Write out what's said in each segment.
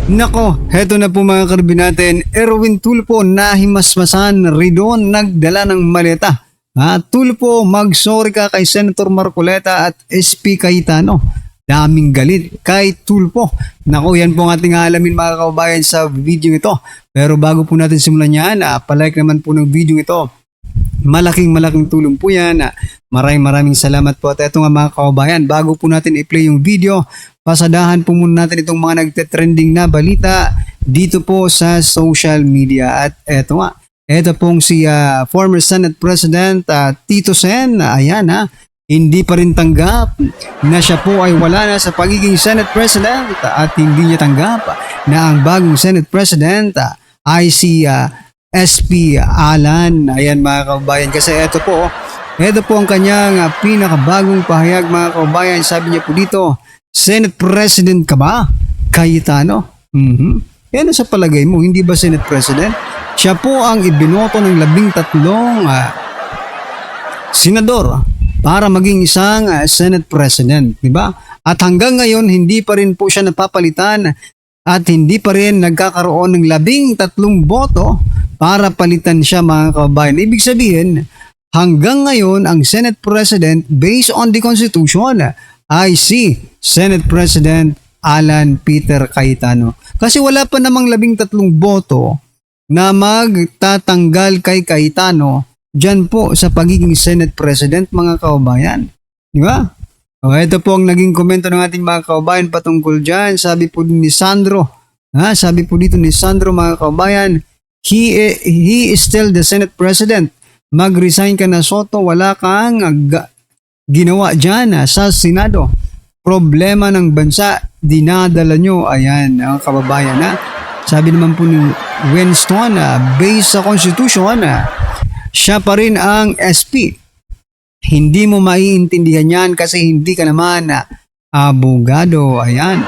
Nako, heto na po mga karbi natin. Erwin Tulfo nahimasmasan ridon nagdala ng maleta. Tulfo, mag-sorry ka kay Senator Marcoleta at SP Cayetano. Daming galit kay Tulfo. Nako, yan po ang ating alamin mga kababayan sa video ito. Pero bago po natin simulan yan, palike naman po ng video ito. Malaking tulong po yan. Maraming salamat po. At ito nga mga kababayan, bago po natin i-play yung video, pasadahan po muna natin itong mga nagte-trending na balita dito po sa social media. At ito nga, ito pong si former Senate President Tito Sen. Ayan hindi pa rin tanggap na siya po ay wala na sa pagiging Senate President at hindi niya tanggap na ang bagong Senate President ay si SP Alan. Ayan mga kababayan, kasi ito po ang kanyang pinakabagong pahayag mga kababayan. Sabi niya po dito, Senate President ka ba, Cayetano? Yan sa palagay mo, hindi ba Senate President? Siya po ang ibinoto ng 13 senador para maging isang Senate President, di ba? At hanggang ngayon, hindi pa rin po siya napapalitan at hindi pa rin nagkakaroon ng 13 boto para palitan siya mga kababayan. Ibig sabihin, hanggang ngayon, ang Senate President based on the Constitution ay si Senate President Alan Peter Cayetano. Kasi wala pa namang 13 boto na magtatanggal kay Cayetano dyan po sa pagiging Senate President mga kababayan. Di ba? Ito po ang naging komento ng ating mga kababayan patungkol dyan. Sabi po ni Sandro, sabi po dito ni Sandro mga kababayan, he is still the Senate President. Mag-resign ka na, Soto, wala kang ginawa dyan sa Senado. Problema ng bansa, dinadala nyo. Ayan, ang kababayan Sabi naman po ni Winston, based sa Constitution, siya pa rin ang SP. Hindi mo maiintindihan yan kasi hindi ka naman abogado. Ayan.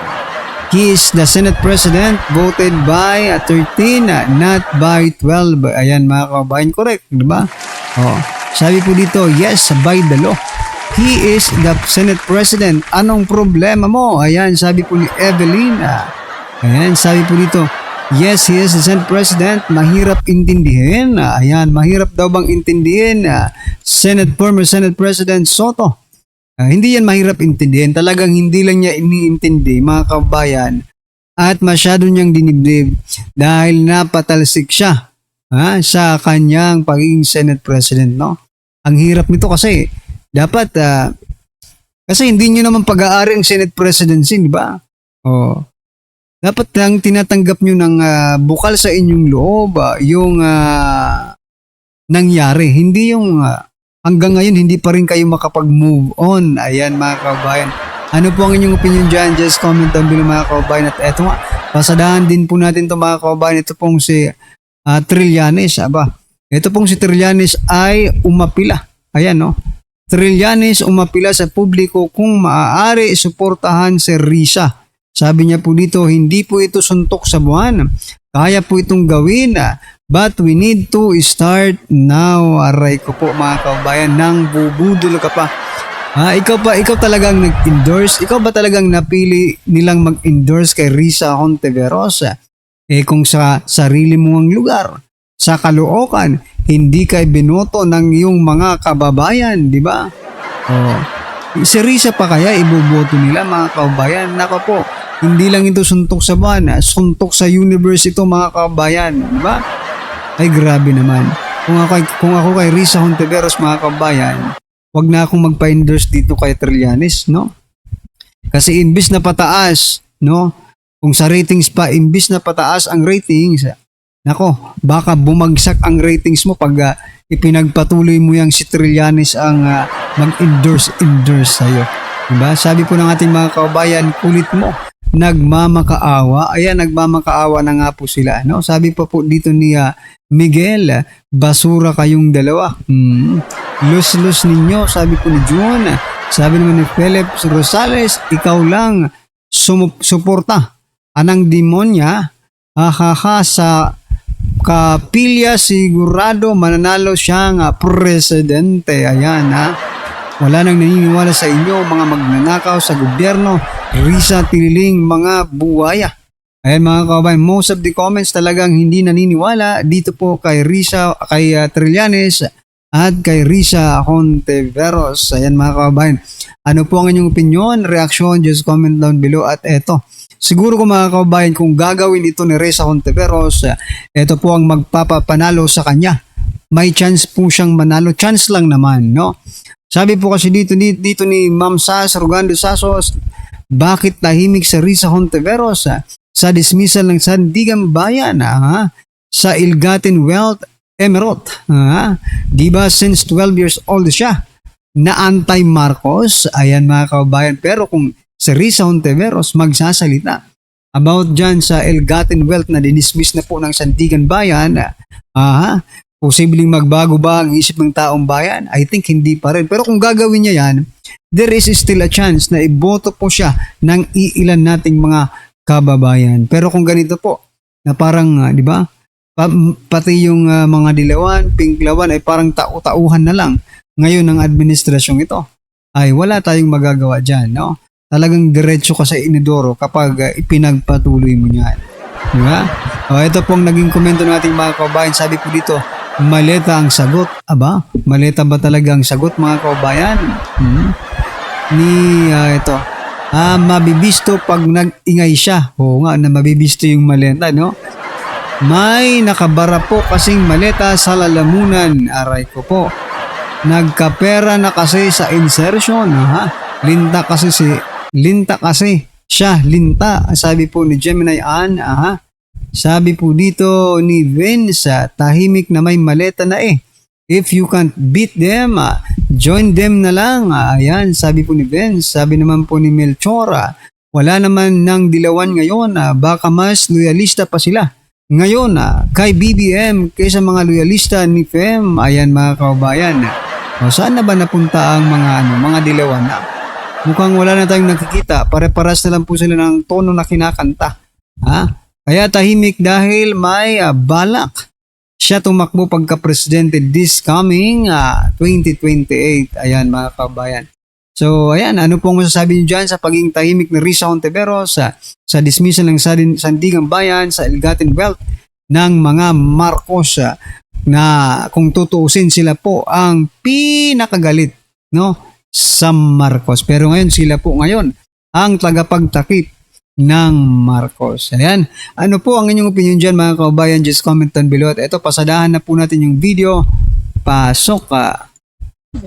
He is the Senate President voted by 13, not by 12. Ayan mga kababayan, correct, di ba? Sabi po dito, yes, by the law. He is the Senate President. Anong problema mo? Ayan, sabi po ni Evelyn. Ayan, sabi po dito, yes, he is the Senate President. Mahirap intindihin. Ayan, mahirap daw bang intindihin? Former Senate President Soto. Hindi yan mahirap intindihin. Talagang hindi lang niya iniintindi, mga kababayan. At masyado niyang dinibdib dahil napatalsik siya sa kanyang pagiging Senate President. No? Ang hirap nito kasi dapat, kasi hindi nyo naman pag-aari ang Senate Presidency, di ba? Dapat lang tinatanggap nyo ng bukal sa inyong loob yung nangyari. Hindi yung hanggang ngayon hindi pa rin kayo makapag-move on. Ayan mga kababayan. Ano po ang inyong opinion dyan? Just comment down below mga kababayan. At eto nga, pasadahan din po natin ito mga kababayan. Ito pong si Trillanes. Ito pong si Trillanes ay umapila. Ayan no. Trillanes umapila sa publiko kung maaari suportahan si Risa. Sabi niya po dito, hindi po ito suntok sa buwan. Kaya po itong gawin, but we need to start now. Aray ko po mga kababayan, nang bubudol ka pa. Ikaw talagang nag-endorse? Ikaw ba talagang napili nilang mag-endorse kay Risa Hontiveros? Kung sa sarili mong lugar, sa Caloocan, hindi kay binoto ng iyong mga kababayan, di ba? Si Risa pa kaya iboboto nila mga kababayan? Nako po. Hindi lang ito suntok sa buwan, suntok sa universe ito mga kababayan, di ba? Ay grabe naman. Kung ako kay Risa Hontiveros mga kababayan, wag na akong magpa-endorse dito kay Trillanes, no? Kasi imbis na pataas, no? Kung sa ratings pa, imbis na pataas ang ratings, nako, baka bumagsak ang ratings mo pag ipinagpatuloy mo yang si Trillanes ang mag-endorse sa'yo. Diba? Sabi po ng ating mga kababayan, kulit mo. Nagmamakaawa. Ayan, nagmamakaawa na nga po sila. No? Sabi pa po dito ni Miguel, basura kayong dalawa. Lus ninyo, sabi po ni June. Sabi naman ni Philip Rosales, ikaw lang suporta. Anang demonya, sa kapilya sigurado mananalo siyang presidente. Ayan Wala nang naniniwala sa inyo mga magnanakaw sa gobyerno. Risa Tililing mga buwaya. Ayan mga kababayan, most of the comments talagang hindi naniniwala dito po kay Risa, kay Trillanes at kay Risa Hontiveros. Ayan mga kababayan, ano po ang inyong opinion, reaction, just comment down below. At eto, siguro ko mga kababayan, kung gagawin ito ni Risa Hontiveros, eto po ang magpapapanalo sa kanya. May chance po siyang manalo, chance lang naman, no? Sabi po kasi dito ni Ma'am Sas Rogando Sasos, bakit tahimik sa Risa Hontiveros sa dismissal ng Sandigan Bayan sa Ill-Gotten Wealth Emerald? Di ba since 12 years old siya na anti-Marcos? Ayan mga kababayan, pero kung si Risa Hontiveros magsasalita about dyan sa Ill-Gotten Wealth na dinismiss na po ng Sandigan Bayan, posibleng magbago ba ang isip ng taong bayan? I think hindi pa rin. Pero kung gagawin niya yan, there is still a chance na iboto po siya ng iilan nating mga kababayan. Pero kung ganito po, na parang, di ba, pati yung mga dilawan, pinklawan ay parang tauhan na lang ngayon ng administrasyong ito, ay wala tayong magagawa dyan, no? Talagang diretso ka sa inidoro kapag ipinagpatuloy mo yan. Di ba? Ito pong naging komento ng ating mga kababayan. Sabi po dito, maleta ang sagot. Aba, maleta ba talaga ang sagot mga kababayan? Ito, mabibisto pag nag-ingay siya. Oo nga, na mabibisto yung maleta, no? May nakabara po kasing maleta sa lalamunan. Aray ko po. Nagkapera na kasi sa insertion. Linta kasi siya, linta. Sabi po ni Gemini Ann. Sabi po dito ni Vince, tahimik na may maleta na eh. If you can't beat them, join them na lang. Ayan, sabi po ni Vince. Sabi naman po ni Melchora, wala naman ng dilawan ngayon. Baka mas loyalista pa sila ngayon kay BBM kaysa mga loyalista ni FEM. Ayan mga kababayan. Saan na ba napunta ang mga dilawan na? Mukhang wala na tayong nakikita. Pare-paras na lang po sila ng tono na kinakanta. Kaya tahimik dahil may balak siya tumakbo pagka-presidente this coming 2028. Ayan mga kabayan. So ayan, ano pong masasabi niyo dyan sa pagiging tahimik ni Risa Hontiveros sa dismissal ng Sandigan Bayan sa Ill-Gotten Wealth ng mga Marcos na kung tutuusin sila po ang pinakagalit, no, sa Marcos. Pero ngayon sila po ngayon ang tagapagtakip ng Marcos. Ayan. Ano po ang inyong opinion dyan mga kababayan? Just comment down below. At ito, pasadahan na po natin yung video. Pasok ka.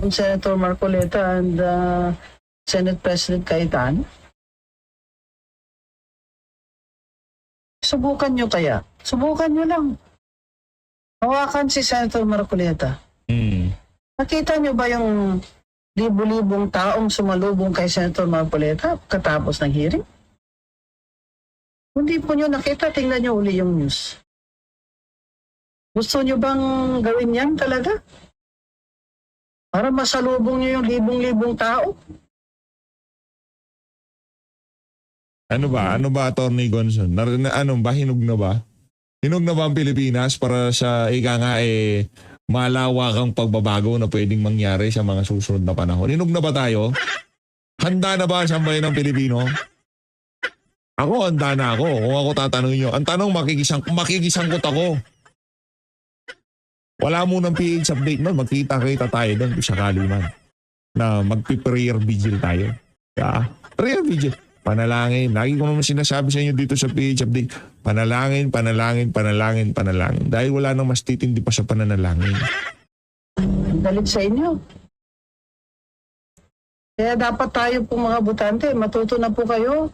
Senator Marcoleta and Senate President Cayetano. Subukan nyo kaya. Subukan nyo lang. Hawakan si Senator Marcoleta. Nakita nyo ba yung libu-libong taong sumalubong kay Senator Marcoleta katapos ng hearing? Hindi po nyo nakita, tingnan nyo uli yung news. Gusto nyo bang gawin yan talaga? Para masalubong nyo yung libong-libong tao? Ano ba, Atty. Gonson? Hinog na ba? Hinog na ba ang Pilipinas para sa malawak ang pagbabago na pwedeng mangyari sa mga susunod na panahon? Hinog na ba tayo? Handa na ba ang sambayan ng Pilipino? Ako, handa na ako. Kung ako tatanungin nyo, ang tanong, makikisangkot ako. Wala mo ng PH update nun. Magkita-kita tayo doon kung sakali man. Na magpi-prayer vigil tayo. Prayer vigil. Panalangin. Lagi ko naman sinasabi sa inyo dito sa PH update. Panalangin. Dahil wala nang mas titindi pa sa pananalangin. Galit sa inyo. Kaya dapat tayo po mga butante, matuto na po kayo.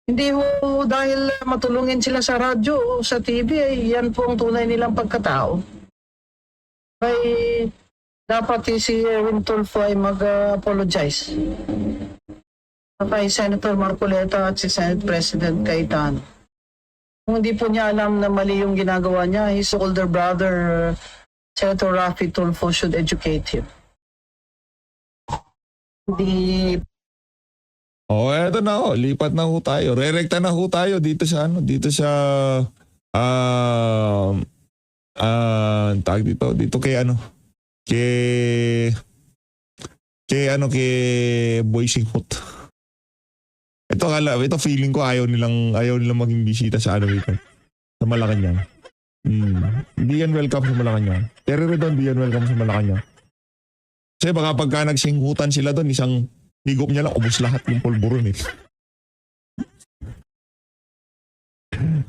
Hindi ho dahil matulungin sila sa radyo o sa TV, yan po ang tunay nilang pagkatao. Kaya dapat si Erwin Tulfo ay mag-apologize. Kay Senator Marcoleta at si Senate President Cayetano. Kung hindi po niya alam na mali yung ginagawa niya, his older brother, Senator Raffy Tulfo, should educate him. Hindi. Eto na ho. Lipat na ho tayo. Rerekta na ho tayo dito sa tawag dito kay kay Boy Singhut. Ito feeling ko ayaw nilang maging bisita sa ano ito. Sa Malacanang. Hindi yan welcome sa Malacanang. Terry Redon, hindi yan welcome sa Malacanang. Kasi baka pagka nagsinghutan sila doon, isang higop niya lang, ubos lahat yung pulburon eh.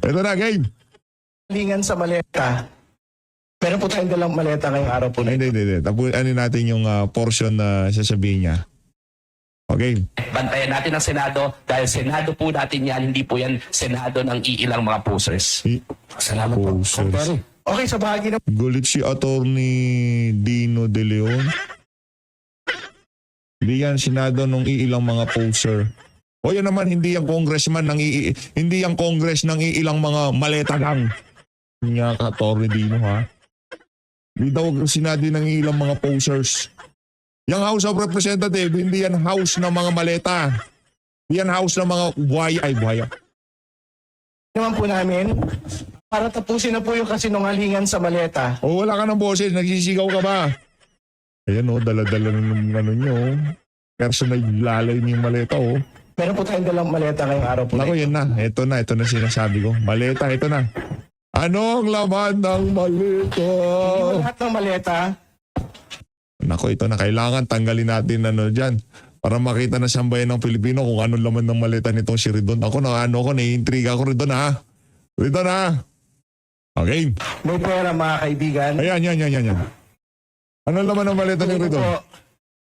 Ito na, game. Lingan sa maleta. Meron po tayong dalang maleta ngayong araw po. Hindi. Tapos ano natin yung portion na sasabihin niya. Okay. Bantayan natin ang Senado dahil Senado po natin yan, hindi po yan Senado ng iilang mga posers. Salamat po. Posers. Okay, sa bahagi ng Gulit si Attorney Dino De Leon. Hindi yan Senado ng iilang mga poser. O yan naman, hindi yung congressman hindi yung congress ng iilang mga maleta gang. Nga ka, Attorney Dino ha. Hindi daw Senado ng iilang mga posers. Yung House of Representatives, hindi yan house ng mga maleta. Hindi yan house ng mga buhaya. naman po namin, para tapusin na po yung kasinungalingan sa maleta. O wala ka ng boses, nagsisigaw ka ba? Ayan o, dala-dala ng ano nyo. Personal lalay niyo yung maleta o. Meron po tayong dalang maleta ngayong araw po. Naku, yan na. Ito na sinasabi ko. Maleta, ito na. Anong laman ng maleta? Hindi mo lahat ng maleta. Naku, ito na. Kailangan tanggalin natin dyan. Para makita na sambayan ng Pilipino kung anong laman ng maleta nitong si Ridon. Ako naiintriga ko Ridon ha. Ridon ha. Okay. May pera mga kaibigan. Ayan. Anong laman ng maleta ni Ridon? Po,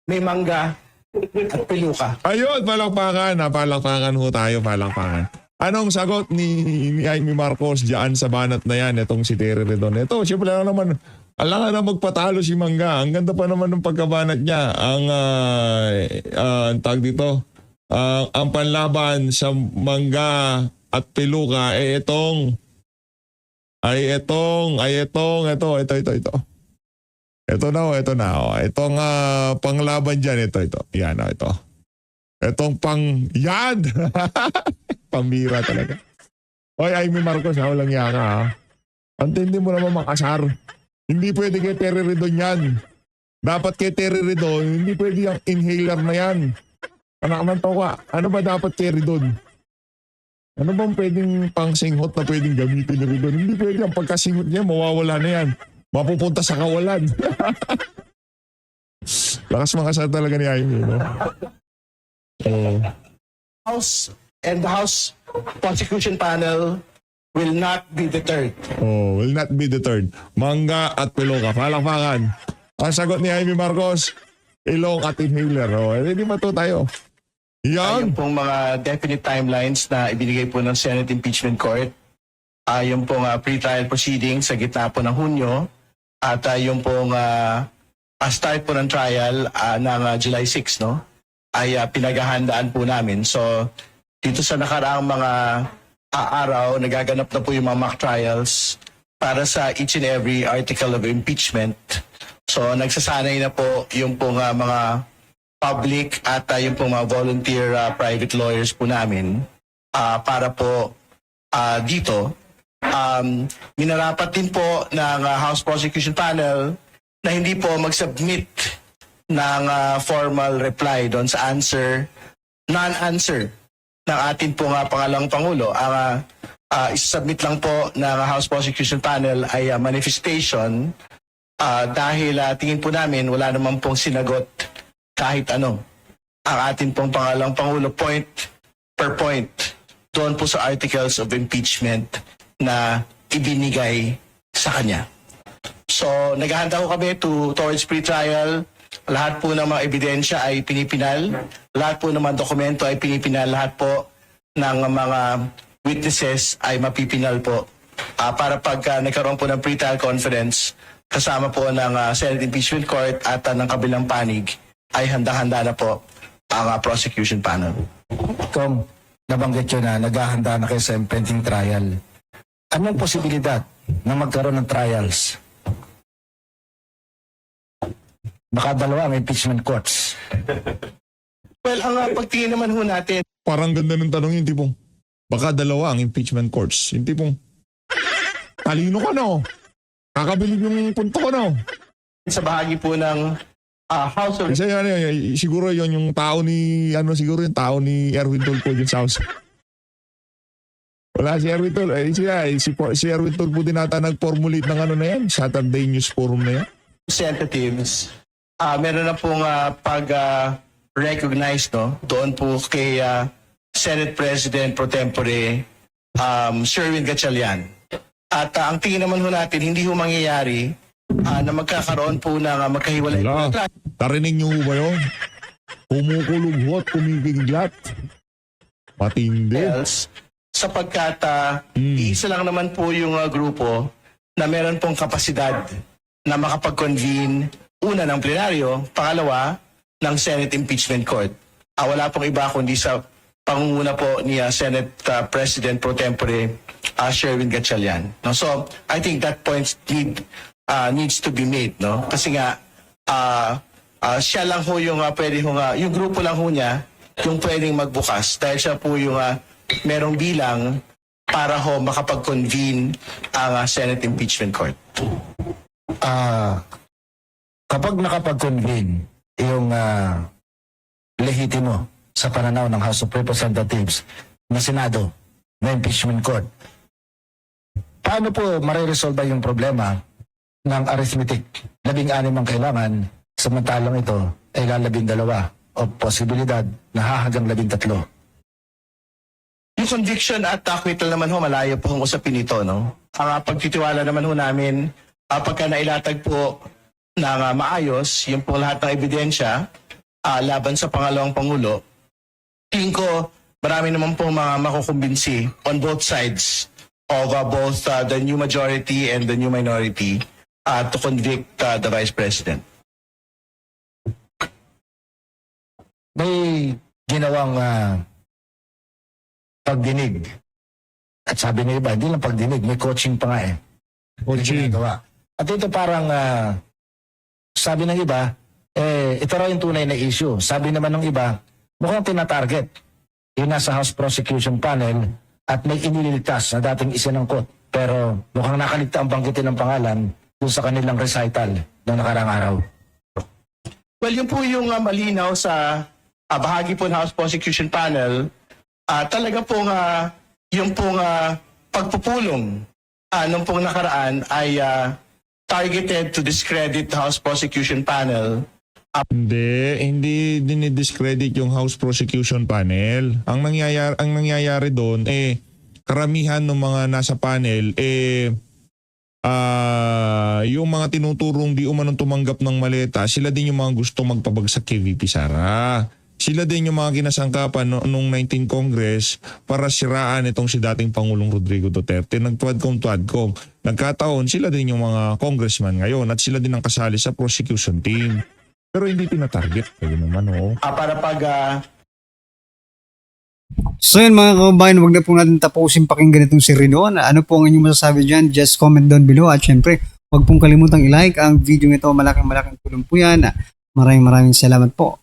may mangga at piluka. Ayun, palakpakan. Palakpakan ho tayo, palakpakan. Anong sagot ni Amy Marcos dyan sa banat na yan, itong si Terry Redon? Ito, siyempre lang naman, alangan na magpatalo si Mangga. Ang ganda pa naman ng pagkabanat niya. Ang tag dito, ang panlaban sa Mangga at Piluka ito. Ito na. Itong panglaban dyan, ito. Yan, ito. Itong yan! Pambira talaga. Oy, Amy Marcos, walang yaka ha. Antindi mo naman makasar. Hindi pwede kay Terry Redon yan. Dapat kay Terry Redon, hindi pwede yung inhaler na yan. Anak man to ka, ano ba dapat kay Redon? Ano bang pwedeng pangsinghot na pwedeng gamitin ni Redon? Hindi pwede ang pagkasinghot niya, mawawala na yan. Mapupunta sa kawalan. Lakas makasar talaga ni Amy, no? House and the House Prosecution Panel will not be deterred. Will not be deterred. Mangga at Piluka. Palakpakan. Ang sagot ni Amy Marcos, ilong at inhaler. Hindi ba ito tayo? Yung Yan. pong mga definite timelines na ibinigay po ng Senate Impeachment Court. Yung pong pre-trial proceedings sa gitna po ng Hunyo. At yung pong start po ng trial ng July 6, no? Ay pinaghahandaan po namin. So, dito sa nakaraang mga araw, nagaganap na po yung mga mock trials para sa each and every article of impeachment. So, nagsasanay na po yung pong mga public at yung pong mga volunteer private lawyers po namin para po dito. Minarapat din po ng House Prosecution Panel na hindi po mag-submit ng formal reply doon sa non-answer ng ating pong pangalang Pangulo. Ang isasubmit lang po ng House Prosecution Panel ay manifestation dahil tingin po namin wala naman pong sinagot kahit ano ang ating pong pangalang Pangulo point per point doon po sa articles of impeachment na ibinigay sa kanya. So, naghahanda ko kami towards pre-trial. Lahat po ng mga ebidensya ay pinipinal. Lahat po ng mga dokumento ay pinipinal. Lahat po ng mga witnesses ay mapipinal po. Para pag nagkaroon po ng pre-trial conference, kasama po ng Senate Impeachment Court at ng kabilang panig, ay handa-handa na po ang prosecution panel. Kung nabanggit yun na naghahanda na kayo sa impending trial, anong posibilidad na magkaroon ng trials? Baka dalawa ang impeachment courts. Well, ang pagtingin naman ho natin, Parang ganda ng tanong yung tipong, baka dalawa ang impeachment courts. Yung tipong, talino ka no? Kakabilib yung punto ko no? sa bahagi po ng House of Kasi siguro yon yung tao ni, siguro yung tao ni Erwin Tulfo dyan sa House. Wala si Erwin Tulfo. Si Erwin Tulfo din nata nag-formulate ng na yan. Saturday News Forum na yan. Representatives, meron na pong recognize no, doon po kay Senate President Pro Tempore Sherwin Gatchalian. At ang tingin naman ho natin, hindi ho mangyayari na magkakaroon po ng magkahiwalay po Wala. na Tarinig niyo ba yun? Kumukulubhot, kumibiglat. Matindi. trials sapagkat iisa lang naman po yung grupo na meron pong kapasidad na makapag-convene una ng plenaryo, pangalawa ng Senate Impeachment Court. Wala pong iba kundi sa pangunguna po ni Senate President Pro Tempore Sherwin Gatchalian. No? So, I think that point needs to be made. No? Kasi nga, siya lang ho yung pwede ho yung grupo lang ho niya yung pwedeng magbukas dahil siya po yung merong bilang para ho makapag-convene ang Senate Impeachment Court. Kapag nakapag-convene yung lehitimo sa pananaw ng House of Representatives na Senado na impeachment court, paano po mariresolve yung problema ng arithmetic? 16 ang kailangan, samantalang ito ay 12 o posibilidad na hahagang 13. Yung conviction at acquittal naman ho, malayo po ang usapin nito. No? Ang pagtitiwala naman ho namin, pagka nailatag po ng maayos, yung po lahat ng ebidensya laban sa pangalawang Pangulo, tingin ko marami naman po mga makukumbinsi on both sides of both the new majority and the new minority to convict the Vice President. May ginawang pagdinig. At sabi ng iba, hindi lang pagdinig, may coaching pa nga eh. Coaching. Ginagawa. At ito parang, sabi ng iba, ito raw yung tunay na issue. Sabi naman ng iba, mukhang tinatarget. Yung nasa House Prosecution Panel at may inililigtas na dating isinangkot. Pero mukhang nakaligta ang banggitin ng pangalan dun sa kanilang recital ng nakarang araw. Well, yun po yung malinaw sa bahagi po ng House Prosecution Panel. Talaga pong yung pong pagpupulong nung pong nakaraan ay targeted to discredit the House Prosecution Panel. Hindi dinidiscredit yung House Prosecution Panel. Ang nangyayari doon karamihan ng mga nasa panel yung mga tinuturong di umanong tumanggap ng maleta, sila din yung mga gusto magpabagsak kay VP Sara. Sila din yung mga kinasangkapan noong 19 Congress para siraan itong si dating Pangulong Rodrigo Duterte. Nagtuadkom. Nagkataon, sila din yung mga congressman ngayon at sila din ang kasali sa prosecution team. Pero hindi tinatarget. Kaya naman, Para pag So yun mga kababayan, huwag na po natin tapusin pakinggan itong si Rino. Ano po ang inyong masasabi dyan? Just comment down below. At syempre, huwag pong kalimutang i-like ang video nito. Malaking tulong po yan. Maraming salamat po.